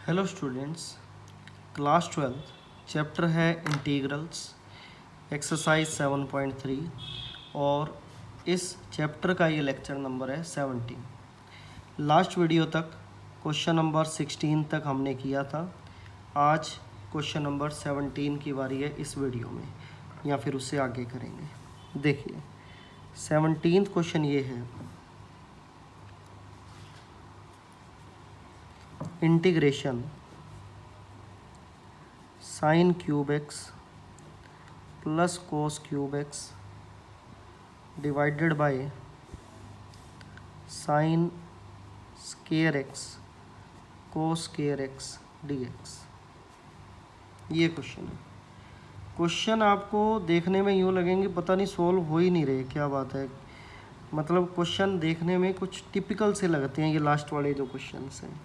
Hello students, class 12 chapter है integrals, exercise 7.3 और इस चैप्टर का ये लेक्चर नंबर है 17। लास्ट वीडियो तक क्वेश्चन नंबर 16 तक हमने किया था। आज क्वेश्चन नंबर 17 की बारी है इस वीडियो में, या फिर उससे आगे करेंगे। देखिए 17th क्वेश्चन ये है, integration sine cube x plus cos cube x divided by sine square x cos square x d x. ये क्वेश्चन है। क्वेश्चन आपको देखने में यूँ लगेंगे पता नहीं सोल्व हो ही नहीं रहे, क्या बात है। मतलब क्वेश्चन देखने में कुछ टिपिकल से लगते हैं ये लास्ट वाले जो क्वेश्चन हैं।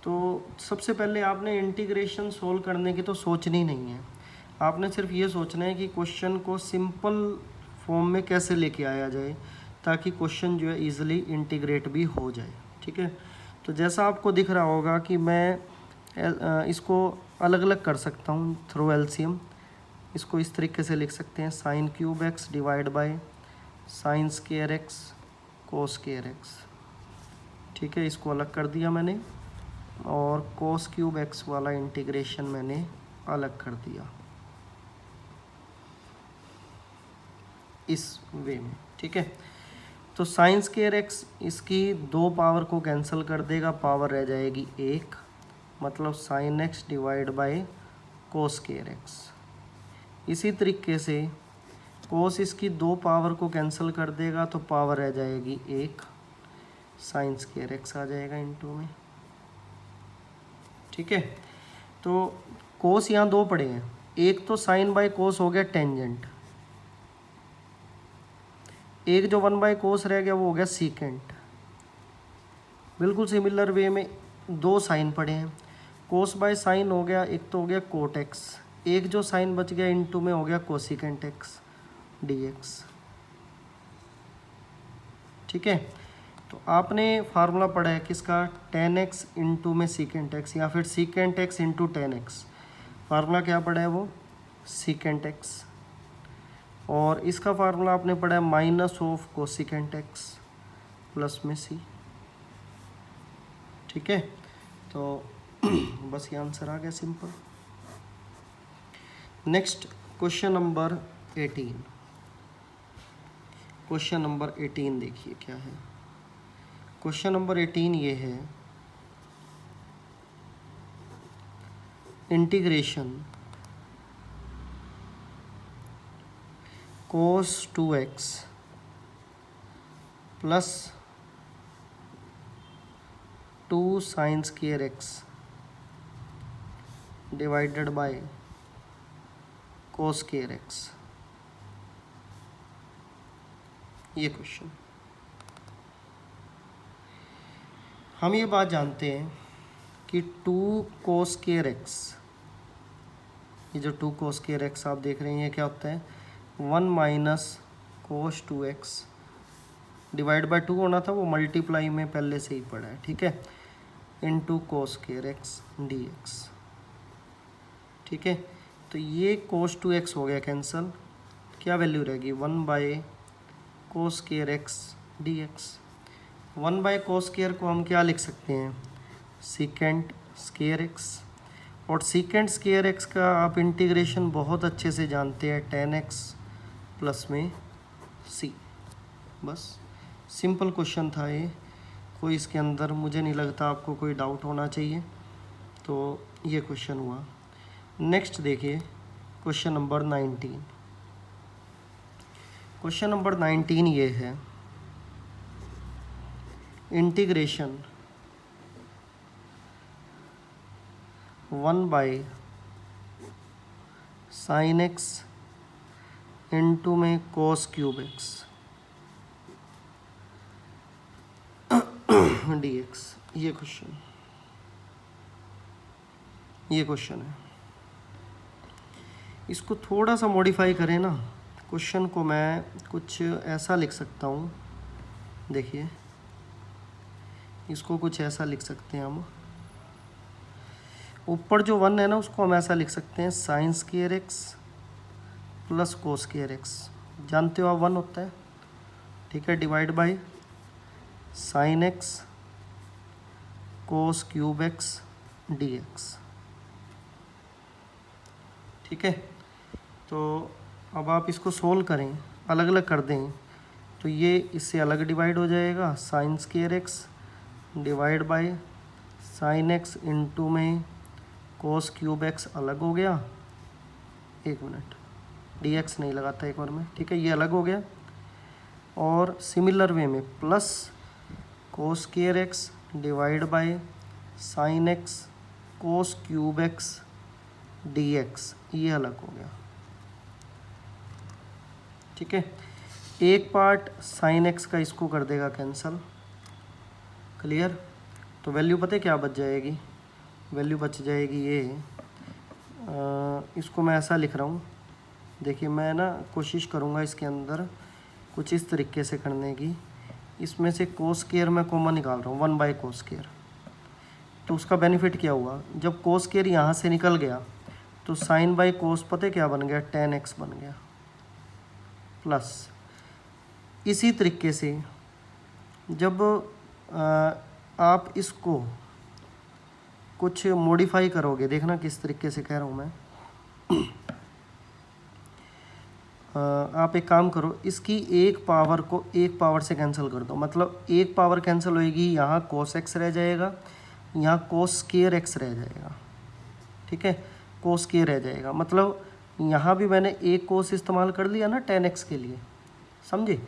तो सबसे पहले आपने इंटीग्रेशन सोल्व करने की तो सोचनी नहीं है। आपने सिर्फ ये सोचना है कि क्वेश्चन को सिंपल फॉर्म में कैसे लेके आया जाए ताकि क्वेश्चन जो है ईज़िली इंटीग्रेट भी हो जाए। ठीक है, तो जैसा आपको दिख रहा होगा कि मैं इसको अलग अलग कर सकता हूँ थ्रू एलसीएम। इसको इस तरीके से लिख सकते हैं, sine cube x divide by sine square x cos square x. ठीक है, इसको अलग कर दिया मैंने, और कोस क्यूब एक्स वाला इंटीग्रेशन मैंने अलग कर दिया इस वे में। ठीक है, तो साइन स्केयर एक्स इसकी दो पावर को कैंसिल कर देगा, पावर रह जाएगी एक, मतलब sine x divide by cos square x. इसी तरीके से कोस इसकी दो पावर को कैंसिल कर देगा तो पावर रह जाएगी एक, साइन स्केयर एक्स आ जाएगा इनटू में। ठीक है, तो कोस यहाँ दो पड़े हैं, एक तो साइन बाय कोस हो गया टेंजेंट, एक जो 1 बाय कोस रह गया वो हो गया सीकेंट। बिल्कुल सिमिलर वे में दो साइन पड़े हैं, कोस बाय साइन हो गया, एक तो हो गया कोट एक्स, एक जो साइन बच गया इनटू में हो गया कोसिकेंट एक्स डी एक्स। ठीक है, तो आपने फार्मूला पढ़ा है किसका, टेन एक्स इंटू में सीकेंट एक्स, या फिर secant x into ten x. Formula क्या पढ़ा है वो, सीकेंट एक्स। और इसका फार्मूला आपने पढ़ा है minus of cosecant x plus में सी। ठीक है, तो बस ये आंसर आ गया, simple. Next question number 18। Question number 18 देखिए क्या है। क्वेश्चन नंबर 18 ये है, integration cos 2x plus 2 sine square x divided by cos square x। ये क्वेश्चन, हम ये बात जानते हैं कि 2 cos स्क्वायर x, ये जो 2 cos स्क्वायर x आप देख रहे हैं ये क्या होता है, 1 minus cos 2x divide by 2 होना था, वो मल्टीप्लाई में पहले से ही पड़ा है। ठीक है, into cos square x d x. ठीक है, तो ये कोस 2x हो गया कैंसल, क्या वैल्यू रहेगी, 1 by cos square x d x. 1 by cos square को हम क्या लिख सकते हैं, सीकेंट स्क्वायर एक्स, और सीकेंट स्क्वायर एक्स का आप इंटीग्रेशन बहुत अच्छे से जानते हैं, टेन एक्स प्लस में सी। बस सिंपल क्वेश्चन था ये, कोई इसके अंदर मुझे नहीं लगता आपको कोई डाउट होना चाहिए। तो ये क्वेश्चन हुआ। नेक्स्ट देखिए क्वेश्चन नंबर 19। क्वेश्चन नंबर 19 ये है, integration 1 by sine x into में cos cube x d x. ये क्वेश्चन है। इसको थोड़ा सा मॉडिफाई करें ना, क्वेश्चन को मैं कुछ ऐसा लिख सकता हूँ। देखिए इसको कुछ ऐसा लिख सकते हैं हम, ऊपर जो 1 है ना उसको हम ऐसा लिख सकते हैं sign square x plus cos square x, जानते हो आप 1 होता है, ठीक है, divide by sine x cos cube x d x, ठीक है। तो अब आप इसको सोल्व करें, अलग अलग कर दें, तो ये इससे अलग डिवाइड हो जाएगा, sign square x divide by sine x into में कोस क्यूब एक्स अलग हो गया, एक मिनट डी एक्स नहीं लगाता एक बार में, ठीक है, ये अलग हो गया। और सिमिलर वे में plus cos square x divide by sine x cos cube x d x, ये अलग हो गया, ठीक है। एक पार्ट साइन एक्स का इसको कर देगा कैंसल, क्लियर। तो वैल्यू पता है क्या बच जाएगी, वैल्यू बच जाएगी ये, इसको मैं ऐसा लिख रहा हूँ, देखिए मैं ना कोशिश करूँगा इसके अंदर कुछ इस तरीके से करने की, इसमें से कोस स्क्वायर मैं कॉमन निकाल रहा हूँ, 1 बाय कोस स्क्वायर। तो उसका बेनिफिट क्या हुआ, जब कोस स्क्वायर यहाँ से निकल गया तो साइन बाय कोस पता है क्या बन गया, tan x बन गया, प्लस इसी तरीके से जब आप इसको कुछ मॉडिफाई करोगे, देखना किस तरीके से कह रहा हूँ मैं, आप एक काम करो, इसकी एक पावर को एक पावर से कैंसिल कर दो, मतलब एक पावर कैंसिल होएगी, यहाँ कोस एक्स रह जाएगा, यहाँ कोस स्क्वायर एक्स रह जाएगा, ठीक है, कोस स्क्वायर रह जाएगा, मतलब यहाँ भी मैंने एक कोस इस्तेमाल कर लिया ना tan x के लिए, समझे।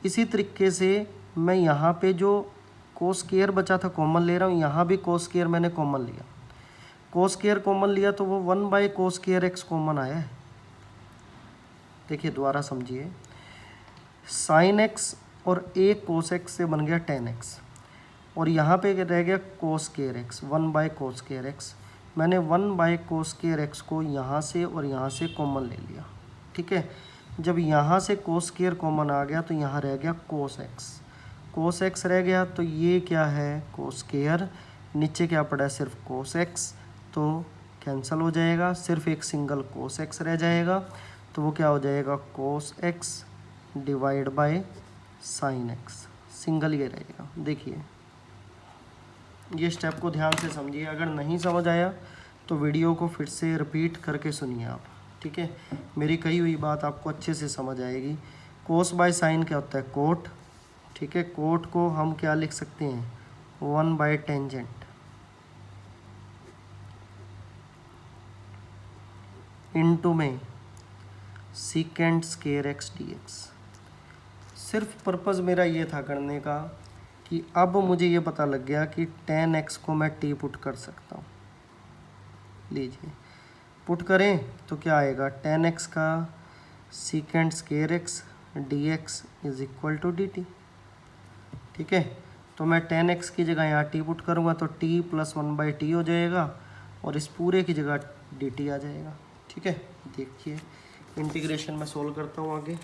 इसी तरीके से मैं यहाँ पे जो कोस स्क्वायर बचा था कॉमन ले रहा हूँ, यहाँ भी कोस स्क्वायर मैंने कॉमन लिया, कोस स्क्वायर कॉमन लिया तो वो 1 by cos square x common आया है। देखिए दोबारा समझिए, साइन एक्स और एक कोस एक्स से बन गया tan x, और यहाँ पे रह गया cos square x, 1 by cos square x, मैंने 1 बाय कोस स्क्वायर एक्स को यहाँ से और यहाँ से कॉमन ले लिया, ठीक है। जब यहाँ से कोस स्क्वायर कॉमन आ गया तो यहाँ रह गया कोस एक्स, कोस एक्स रह गया, तो ये क्या है कोस स्क्वायर, नीचे क्या पड़ा है सिर्फ कोस एक्स, तो कैंसिल हो जाएगा, सिर्फ एक सिंगल कोस एक्स रह जाएगा, तो वो क्या हो जाएगा cos x divide by sine x, single ये रहेगा। देखिए ये स्टेप को ध्यान से समझिए, अगर नहीं समझ आया तो वीडियो को फिर से रिपीट करके सुनिए आप, ठीक है, मेरी कही हुई बात आपको अच्छे से समझ आएगी। कोस बाय साइन क्या होता है, कोट, ठीक है, कोट को हम क्या लिख सकते हैं, 1 बाय टेंजेंट, इनटू में secant square x d x. सिर्फ पर्पज़ मेरा ये था करने का कि अब मुझे ये पता लग गया कि tan x को मैं t पुट कर सकता हूँ। लीजिए पुट करें तो क्या आएगा, tan x का secant square x d x is equal to d t, ठीक है। तो मैं tan x की जगह यहाँ t पुट करूँगा तो t प्लस 1 बाई टी हो जाएगा, और इस पूरे की जगह dt आ जाएगा, ठीक है। देखिए इंटीग्रेशन में सोल्व करता हूँ आगे,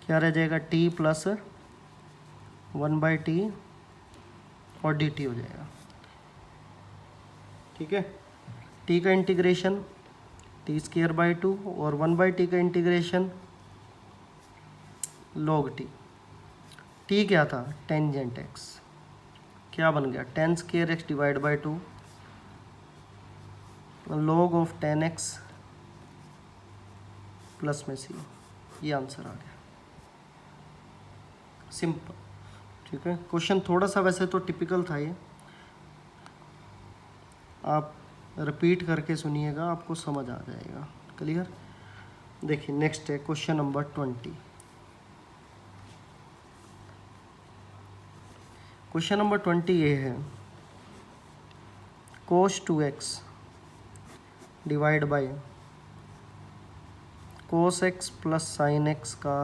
क्या रह जाएगा, t प्लस 1 बाई टी और dt हो जाएगा, ठीक है। t का इंटीग्रेशन टी स्क्वायर बाई 2 और 1 बाई टी का इंटीग्रेशन log t। t क्या था, टेंजेंट x, क्या बन गया tan square x divide by 2 log of tan x plus में c, ये आंसर आ गया, सिंपल, ठीक है। क्वेश्चन थोड़ा सा वैसे तो टिपिकल था ये, आप रिपीट करके सुनिएगा आपको समझ आ जाएगा, क्लियर। देखिए नेक्स्ट है क्वेश्चन नंबर 20। क्वेश्चन नंबर 20 ये है, cos 2x divide by cos x plus sign x का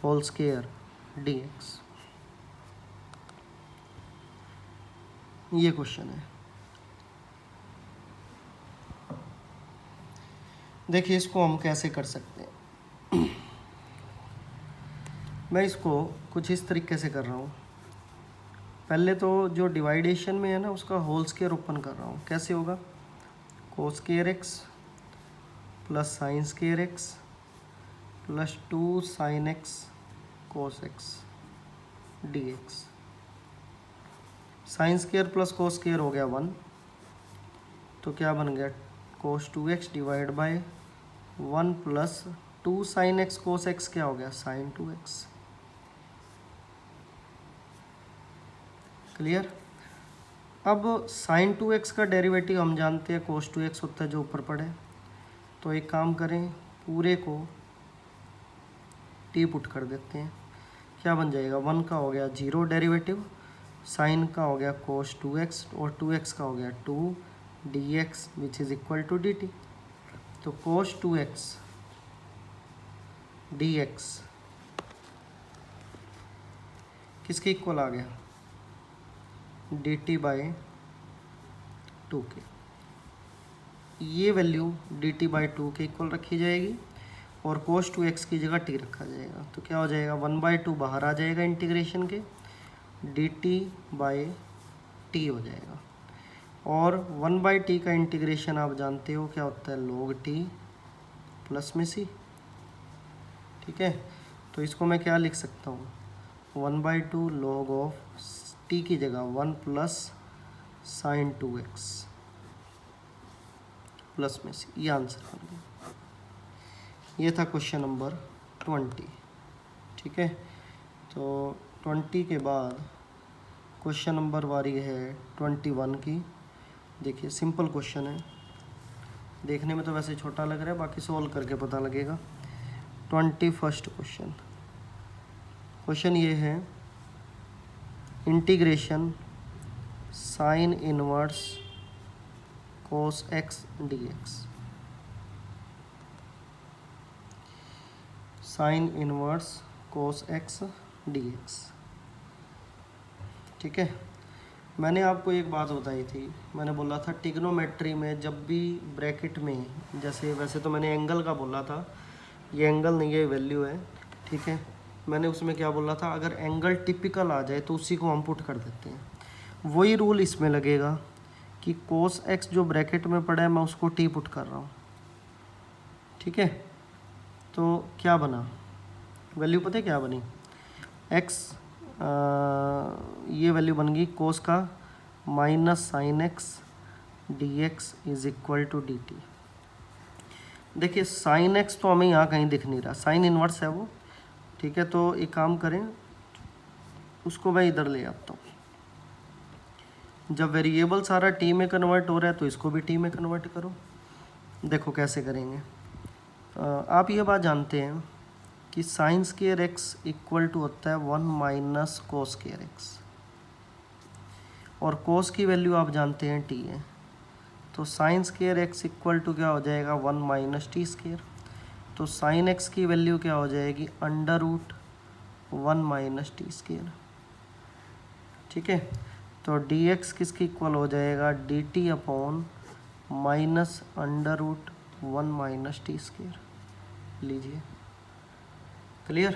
होल स्क्वायर dx, ये क्वेश्चन है। देखिए इसको हम कैसे कर सकते हैं, मैं इसको कुछ इस तरीके से कर रहा हूँ। पहले तो जो डिवाइडेशन में है ना उसका होल स्क्वायर ओपन कर रहा हूँ। कैसे होगा? Cos square x plus sign square x plus 2 sine x cos x d x. Sine square plus cos square हो गया 1, तो क्या बन गया? कोस 2x divide by 1 plus 2 sine x cos x क्या हो गया? Sign 2x। क्लियर? अब साइन 2x का डेरिवेटिव हम जानते हैं कोस 2x होता है जो ऊपर पड़े। तो एक काम करें, पूरे को टी पुट कर देते हैं। क्या बन जाएगा? 1 का हो गया 0 डेरिवेटिव, साइन का हो गया कोस 2x और 2x का हो गया 2 dx which is equal to dt। तो कोस 2x dx किसके इक्वल आ गया? dt बाय 2 के। ये वैल्यू dt बाई 2 के इक्वल रखी जाएगी और कोस 2x की जगह t रखा जाएगा। तो क्या हो जाएगा? 1/2 बाहर आ जाएगा इंटीग्रेशन के, dt बाई t हो जाएगा। और 1/t का इंटीग्रेशन आप जानते हो क्या होता है? log t प्लस में c। ठीक है, तो इसको मैं क्या लिख सकता हूँ? 1/2 log ऑफ t की जगह 1 प्लस साइन 2x प्लस में c। ये आंसर बन गया। ये था क्वेश्चन नंबर 20। ठीक है, तो 20 के बाद क्वेश्चन नंबर वारी है 21 की। देखिए सिंपल क्वेश्चन है, देखने में तो वैसे छोटा लग रहा है, बाकी सॉल्व करके पता लगेगा। 21st क्वेश्चन ये है, integration sine inverse cos x dx। Sine inverse cos x dx। ठीक है, मैंने आपको एक बात बताई थी, मैंने बोला था ट्रिग्नोमेट्री में जब भी ब्रैकेट में, जैसे वैसे तो मैंने एंगल का बोला था, ये एंगल नहीं है, वैल्यू है। ठीक है, मैंने उसमें क्या बोला था? अगर एंगल टिपिकल आ जाए तो उसी को हम पुट कर देते हैं। वही रूल इसमें लगेगा कि कोस एक्स जो ब्रैकेट में पड़ा है मैं उसको टी पुट कर रहा हूँ। ठीक है, तो क्या बना? वैल्यू पता है क्या बनी? एक्स ये वैल्यू बन गई कोस का minus sine x d x is equal to d t. देखिए साइन एक्स तो हमें यहाँ कहीं दिख नहीं रहा, साइन इनवर्स है वो। ठीक है, तो एक काम करें, उसको मैं इधर ले आता हूँ। जब वेरिएबल सारा टी में कन्वर्ट हो रहा है तो इसको भी टी में कन्वर्ट करो। देखो कैसे करेंगे। आप ये बात जानते हैं कि sine square x equal to होता है 1 माइनस कोस स्क्वायर एक्स, और कोस की वैल्यू आप जानते हैं टी है। तो sine square x equal to क्या हो जाएगा? 1 माइनस टी स्क्वायर। तो साइन एक्स की वैल्यू क्या हो जाएगी? Under root 1 minus T square. ठीक है, तो डी एक्स किसकी इक्वल हो जाएगा? D T upon minus under root 1 minus T square. लीजिए, क्लियर?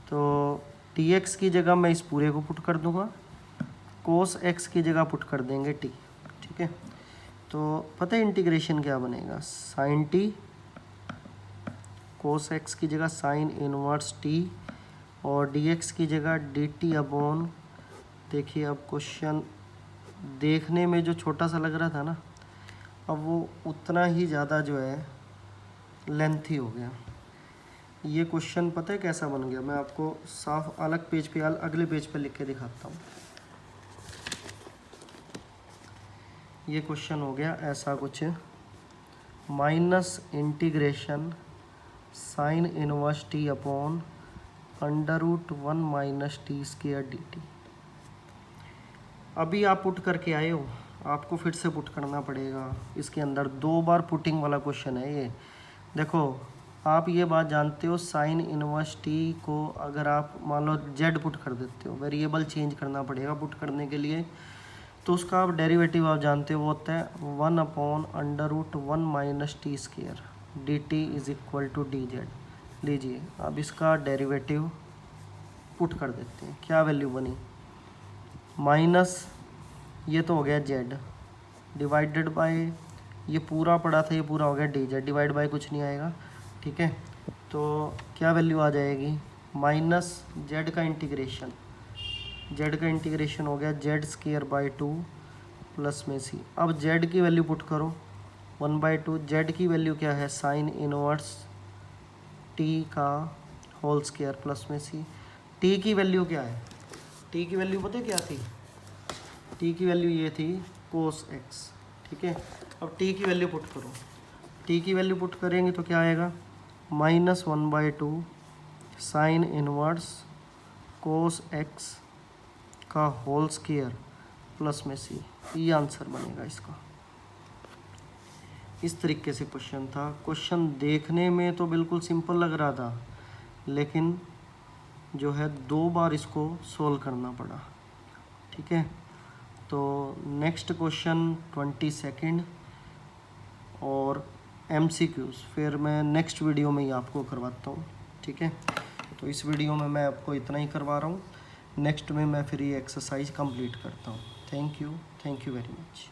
तो टी एक्स की जगह मैं इस पूरे को पुट कर दूंगा, कोस एक्स की जगह पुट कर देंगे टी। ठीक है, तो पता है इंटीग्रेशन क्या बनेगा? साइन टी, कोस एक्स की जगह साइन इनवर्स टी, और डी एक्स की जगह डी टी अपॉन, देखिए अब क्वेश्चन देखने में जो छोटा सा लग रहा था ना, अब वो उतना ही ज़्यादा जो है लेंथी हो गया। ये क्वेश्चन पता है कैसा बन गया? मैं आपको साफ अलग पेज पे, अगले पेज पे लिख के दिखाता हूँ। ये क्वेश्चन हो गया ऐसा कुछ, minus integration sine inverse T upon under root 1 minus T square D T. अभी आप पुट करके आए हो, आपको फिर से पुट करना पड़ेगा। इसके अंदर 2 बार पुटिंग वाला क्वेश्चन है ये। देखो आप ये बात जानते हो, साइन इनवर्स टी को अगर आप मान लो जेड पुट कर देते हो, वेरिएबल चेंज करना पड़ेगा पुट करने के लिए, तो उसका आप डेरिवेटिव आप जानते हो वो होता है 1 upon under root 1 minus T square D T is equal to D Z. लीजिए अब इसका डेरिवेटिव पुट कर देते हैं। क्या वैल्यू बनी, माइनस ये तो हो गया जेड डिवाइडेड बाय ये पूरा पड़ा था, ये पूरा हो गया डी जेड, डिवाइड बाय कुछ नहीं आएगा, ठीक है। तो क्या वैल्यू आ जाएगी, माइनस जेड का इंटीग्रेशन, जेड का इंटीग्रेशन हो गया जेड स्क्वायर बाई 2 प्लस में सी। अब जेड की वैल्यू पुट करो 1/2, जेड की वैल्यू क्या है, साइन इनवर्स टी का होल स्क्वायर प्लस में सी। टी की वैल्यू क्या है, टी की वैल्यू पता है क्या थी, टी की वैल्यू ये थी कोस एक्स, ठीक है। अब टी की वैल्यू पुट करो, टी की वैल्यू पुट करेंगे तो क्या आएगा, -1/2 साइन इनवर्स कोस एक्स का होल स्क्वायर प्लस में सी। ये आंसर बनेगा इसका। इस तरीके से क्वेश्चन था। क्वेश्चन देखने में तो बिल्कुल सिंपल लग रहा था, लेकिन जो है 2 बार इसको सोल्व करना पड़ा, ठीक है। तो नेक्स्ट क्वेश्चन 22 और MCQs फिर मैं नेक्स्ट वीडियो में ही आपको करवाता हूँ, ठीक है। तो इस वीडियो में मैं आपको इतना ही करवा रहा हूँ, नेक्स्ट में मैं फिर ये एक्सरसाइज कंप्लीट करता हूँ। Thank you very much.